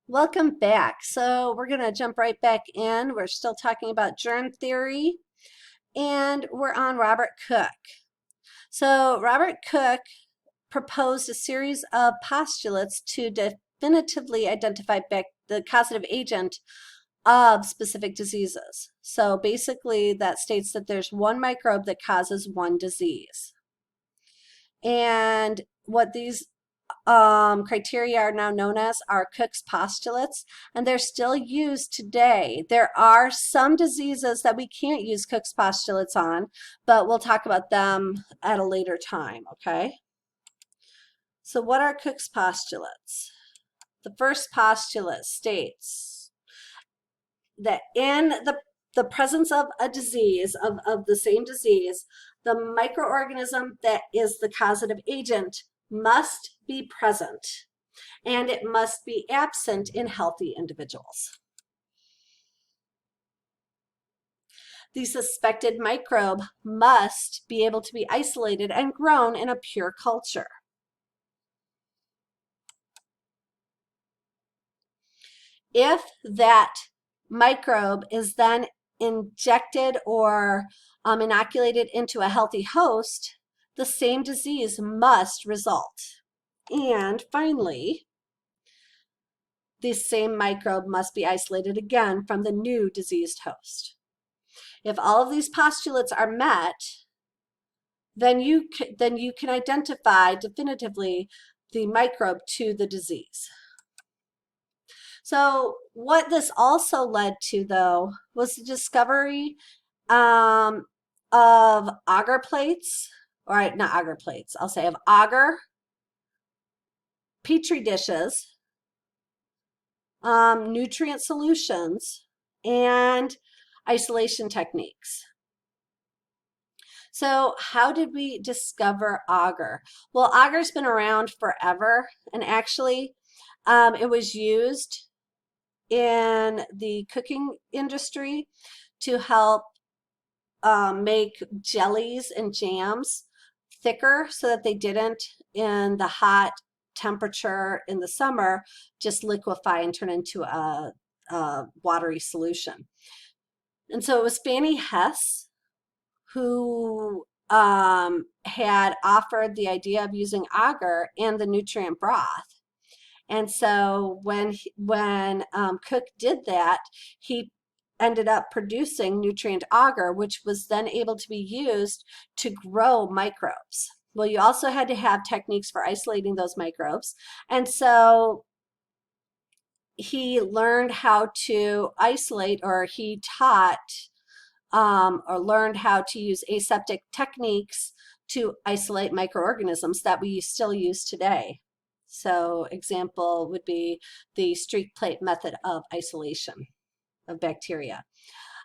Welcome back. So we're going to jump right back in. We're still talking about germ theory, and we're on Robert Koch. So Robert Koch proposed a series of postulates to definitively identify the causative agent of specific diseases. So basically that states that there's one microbe that causes one disease. And what these criteria are now known as are Koch's postulates, and they're still used today. There are some diseases that we can't use Koch's postulates on, but we'll talk about them at a later time, okay? So what are Koch's postulates? The first postulate states that in the presence of a disease, of the same disease, the microorganism that is the causative agent must be present, and it must be absent in healthy individuals. The suspected microbe must be able to be isolated and grown in a pure culture. If that microbe is then injected or inoculated into a healthy host, the same disease must result. And finally, the same microbe must be isolated again from the new diseased host. If all of these postulates are met, then you can identify definitively the microbe to the disease. So what this also led to, though, was the discovery of agar plates, or not agar plates, I'll say of agar petri dishes, nutrient solutions, and isolation techniques. So how did we discover agar? Well, agar's been around forever, and actually it was used in the cooking industry to help make jellies and jams thicker so that they didn't, in the hot temperature in the summer, just liquefy and turn into a watery solution. And so it was Fanny Hess who had offered the idea of using agar and the nutrient broth. And so when Koch did that, he ended up producing nutrient agar, which was then able to be used to grow microbes. Well, you also had to have techniques for isolating those microbes. And so he learned how to isolate, or he taught or learned how to use aseptic techniques to isolate microorganisms that we still use today. So example would be the streak plate method of isolation of bacteria.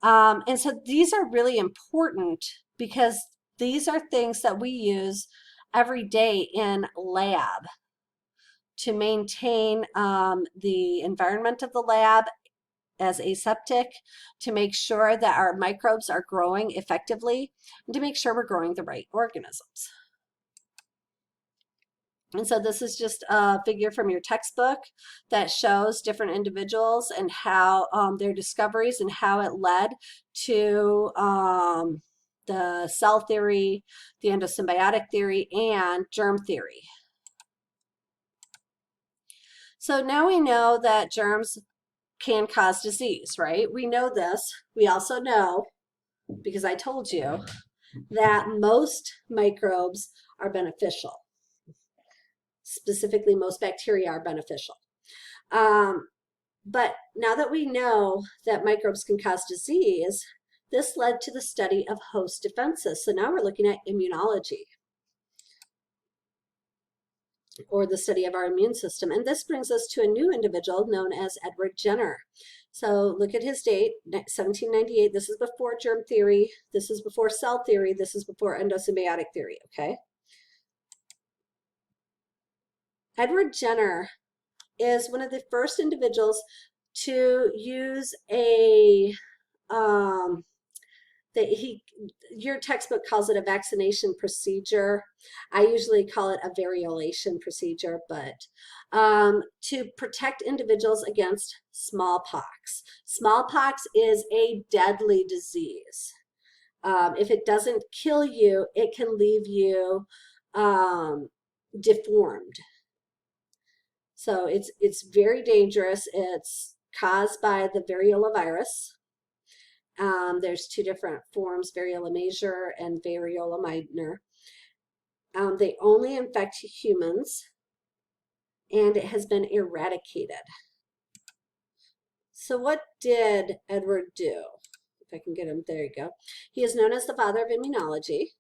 And so these are really important because these are things that we use every day in lab to maintain the environment of the lab as aseptic, to make sure that our microbes are growing effectively, and to make sure we're growing the right organisms. And so this is just a figure from your textbook that shows different individuals and how their discoveries and how it led to the cell theory, the endosymbiotic theory, and germ theory. So now we know that germs can cause disease, right? We know this. We also know, because I told you, that most microbes are beneficial. Specifically, most bacteria are beneficial. But now that we know that microbes can cause disease, this led to the study of host defenses. So now we're looking at immunology, or the study of our immune system. And this brings us to a new individual known as Edward Jenner. So look at his date, 1798. This is before germ theory. This is before cell theory. This is before endosymbiotic theory, okay? Edward Jenner is one of the first individuals to use a your textbook calls it a vaccination procedure. I usually call it a variolation procedure, but to protect individuals against smallpox. Smallpox is a deadly disease. If it doesn't kill you, it can leave you deformed. So it's very dangerous. It's caused by the variola virus. There's two different forms, variola major and variola minor. They only infect humans, and it has been eradicated. So what did Edward do? If I can get him, there you go. He is known as the father of immunology,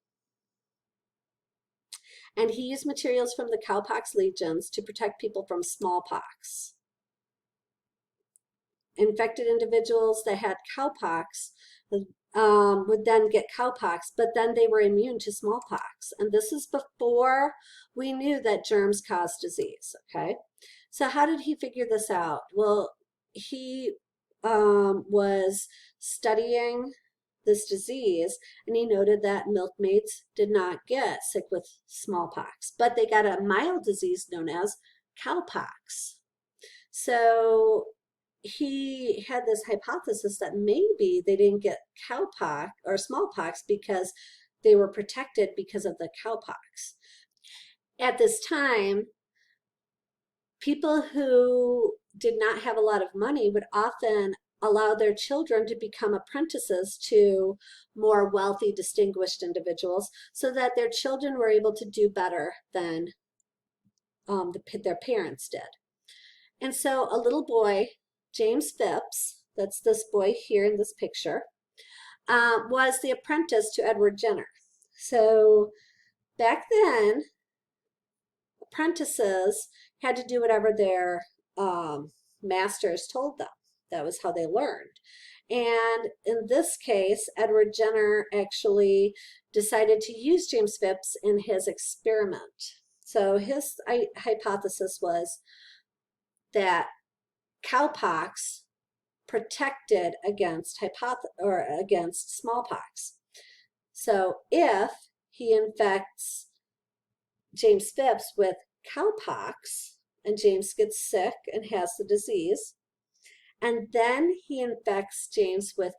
and he used materials from the cowpox legions to protect people from smallpox. Infected individuals that had cowpox would then get cowpox, but then they were immune to smallpox. And this is before we knew that germs cause disease, okay? So how did he figure this out? Well, he was studying this disease, and he noted that milkmaids did not get sick with smallpox, but they got a mild disease known as cowpox. So he had this hypothesis that maybe they didn't get cowpox or smallpox because they were protected because of the cowpox. At this time, people who did not have a lot of money would often allow their children to become apprentices to more wealthy, distinguished individuals so that their children were able to do better than their parents did. And so a little boy, James Phipps, that's this boy here in this picture, was the apprentice to Edward Jenner. So back then, apprentices had to do whatever their masters told them. That was how they learned. And in this case, Edward Jenner actually decided to use James Phipps in his experiment. So his hypothesis was that cowpox protected against against smallpox. So if he infects James Phipps with cowpox and James gets sick and has the disease, and then he infects James with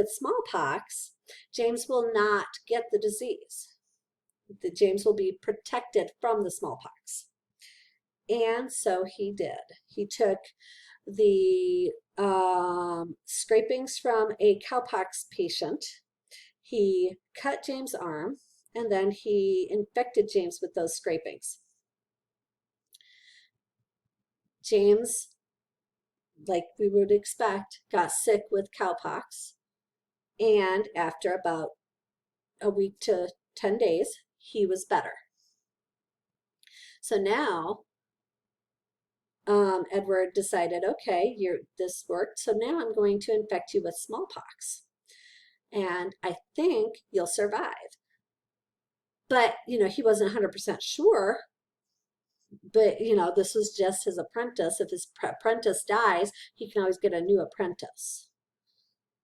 smallpox, James will not get the disease. James will be protected from the smallpox. And so he did. He took the scrapings from a cowpox patient. He cut James' arm, and then he infected James with those scrapings. James, like we would expect, got sick with cowpox, and after about a week to 10 days, he was better. So now Edward decided, okay, this worked, so now I'm going to infect you with smallpox, and I think you'll survive. But, he wasn't 100% sure, but, this was just his apprentice. If his apprentice dies, he can always get a new apprentice.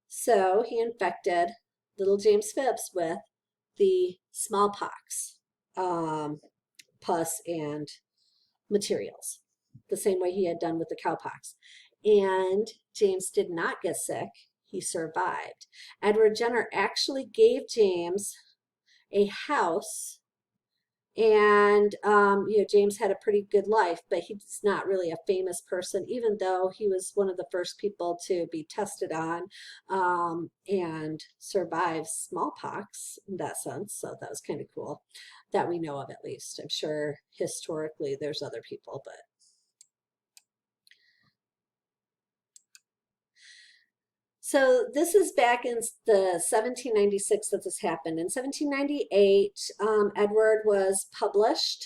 So he infected little James Phipps with the smallpox pus and materials, the same way he had done with the cowpox. And James did not get sick. He survived. Edward Jenner actually gave James a house, and James had a pretty good life, but he's not really a famous person, even though he was one of the first people to be tested on and survive smallpox in that sense. So that was kind of cool that we know of, at least. I'm sure historically there's other people, but so this is back in the 1796 that this happened. In 1798, Edward was published.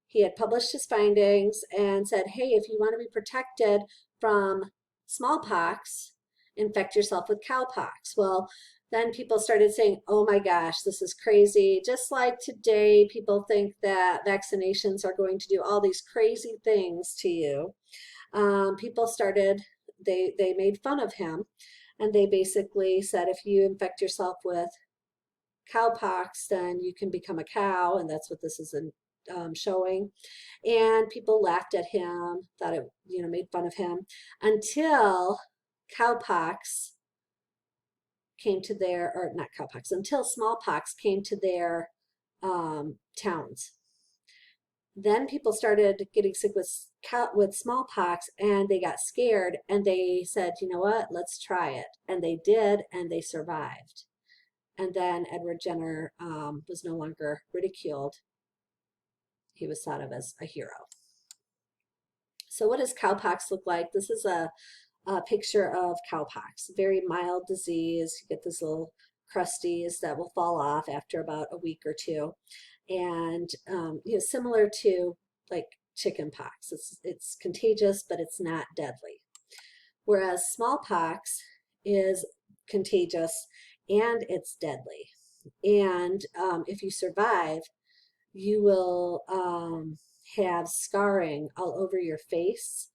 He had published his findings and said, hey, if you want to be protected from smallpox, infect yourself with cowpox. Well, then people started saying, oh my gosh, this is crazy. Just like today, people think that vaccinations are going to do all these crazy things to you. People started, they made fun of him. And they basically said if you infect yourself with cowpox, then you can become a cow, and that's what this is showing. And people laughed at him, thought it, made fun of him, until cowpox came to their, or not cowpox, until smallpox came to their towns. Then people started getting sick with smallpox, and they got scared, and they said, you know what, let's try it. And they did, and they survived. And then Edward Jenner was no longer ridiculed. He was thought of as a hero. So what does cowpox look like? This is a picture of cowpox, very mild disease. You get these little crusties that will fall off after about a week or two. And similar to like chicken pox. It's contagious, but it's not deadly. Whereas smallpox is contagious and it's deadly. And if you survive, you will have scarring all over your face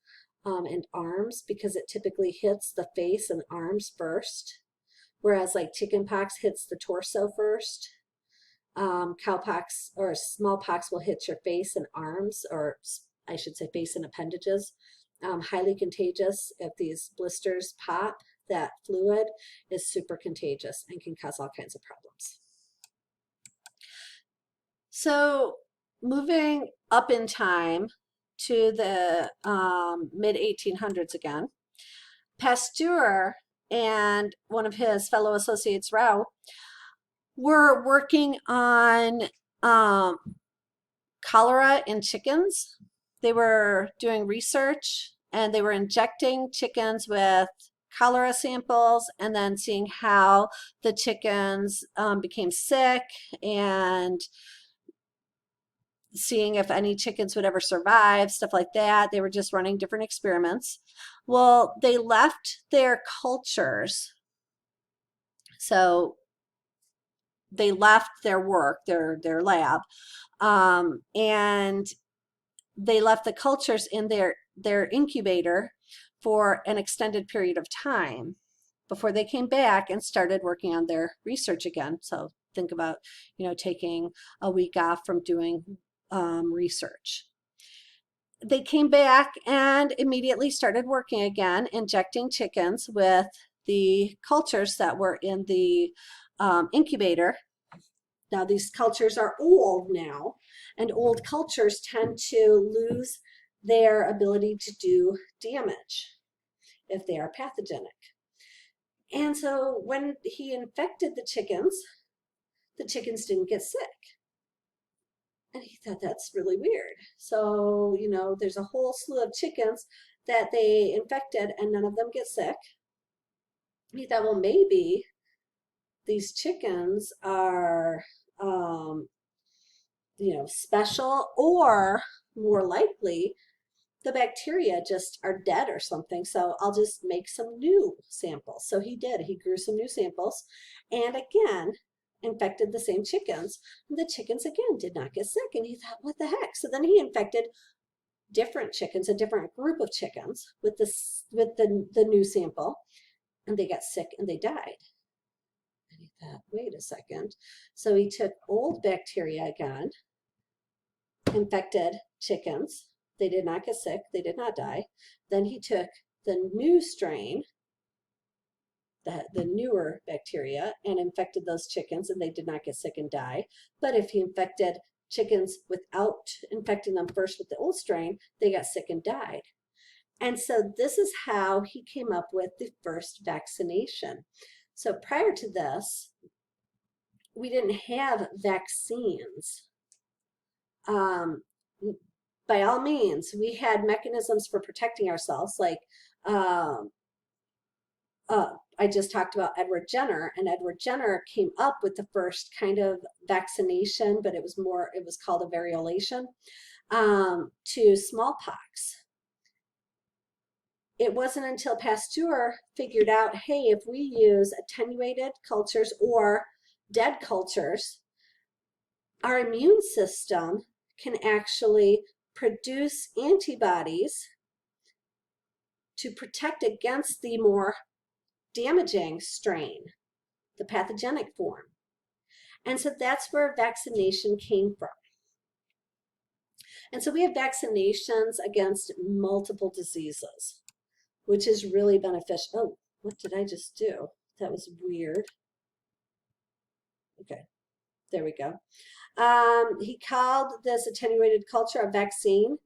and arms, because it typically hits the face and arms first, whereas like chickenpox hits the torso first. Cowpox or smallpox will hit your face and arms, or I should say face and appendages. Highly contagious. If these blisters pop, that fluid is super contagious and can cause all kinds of problems. So moving up in time to the mid 1800s again, Pasteur and one of his fellow associates, Roux, were working on cholera in chickens. They were doing research, and they were injecting chickens with cholera samples and then seeing how the chickens became sick, and seeing if any chickens would ever survive, stuff like that. They were just running different experiments. Well, they left their cultures. So they left their work, their lab, and they left the cultures in their incubator for an extended period of time before they came back and started working on their research again. So think about, taking a week off from doing research. They came back and immediately started working again, injecting chickens with the cultures that were in the incubator. Now these cultures are old now, and old cultures tend to lose their ability to do damage if they are pathogenic. And so when he infected the chickens didn't get sick. And he thought, that's really weird. So, there's a whole slew of chickens that they infected and none of them get sick. He thought, well, maybe these chickens are, special, or more likely the bacteria just are dead or something. So I'll just make some new samples. So he did. He grew some new samples and again infected the same chickens. And the chickens again did not get sick. And he thought, what the heck? So then he infected different chickens, a different group of chickens with the new sample, and they got sick and they died. And he thought, wait a second. So he took old bacteria again, infected chickens. They did not get sick. They did not die. Then he took the new strain, the newer bacteria, and infected those chickens, and they did not get sick and die. But if he infected chickens without infecting them first with the old strain, they got sick and died. And so this is how he came up with the first vaccination. So prior to this, we didn't have vaccines. By all means, we had mechanisms for protecting ourselves, like I just talked about Edward Jenner, and Edward Jenner came up with the first kind of vaccination, but it was called a variolation to smallpox. It wasn't until Pasteur figured out, hey, if we use attenuated cultures or dead cultures, our immune system can actually produce antibodies to protect against the more damaging strain, the pathogenic form. And so that's where vaccination came from. And so we have vaccinations against multiple diseases, which is really beneficial. Oh, what did I just do? That was weird. Okay, there we go. He called this attenuated culture a vaccine.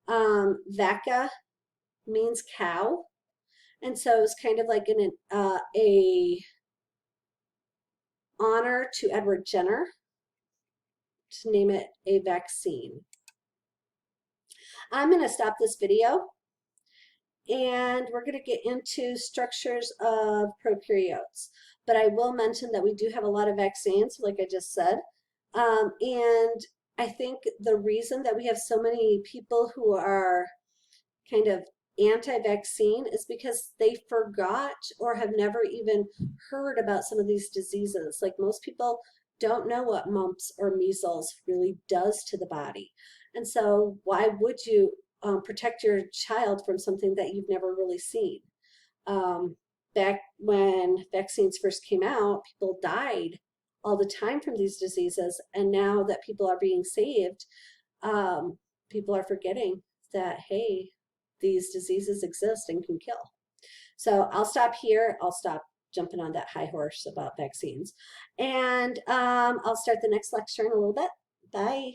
Vaca means cow. And so it's kind of like a honor to Edward Jenner to name it a vaccine. I'm going to stop this video and we're going to get into structures of prokaryotes. But I will mention that we do have a lot of vaccines, like I just said. And I think the reason that we have so many people who are kind of anti-vaccine is because they forgot or have never even heard about some of these diseases. Like most people don't know what mumps or measles really does to the body. And so why would you protect your child from something that you've never really seen? Back when vaccines first came out, people died all the time from these diseases. And now that people are being saved, people are forgetting that, hey, these diseases exist and can kill. So I'll stop here. I'll stop jumping on that high horse about vaccines. And I'll start the next lecture in a little bit. Bye.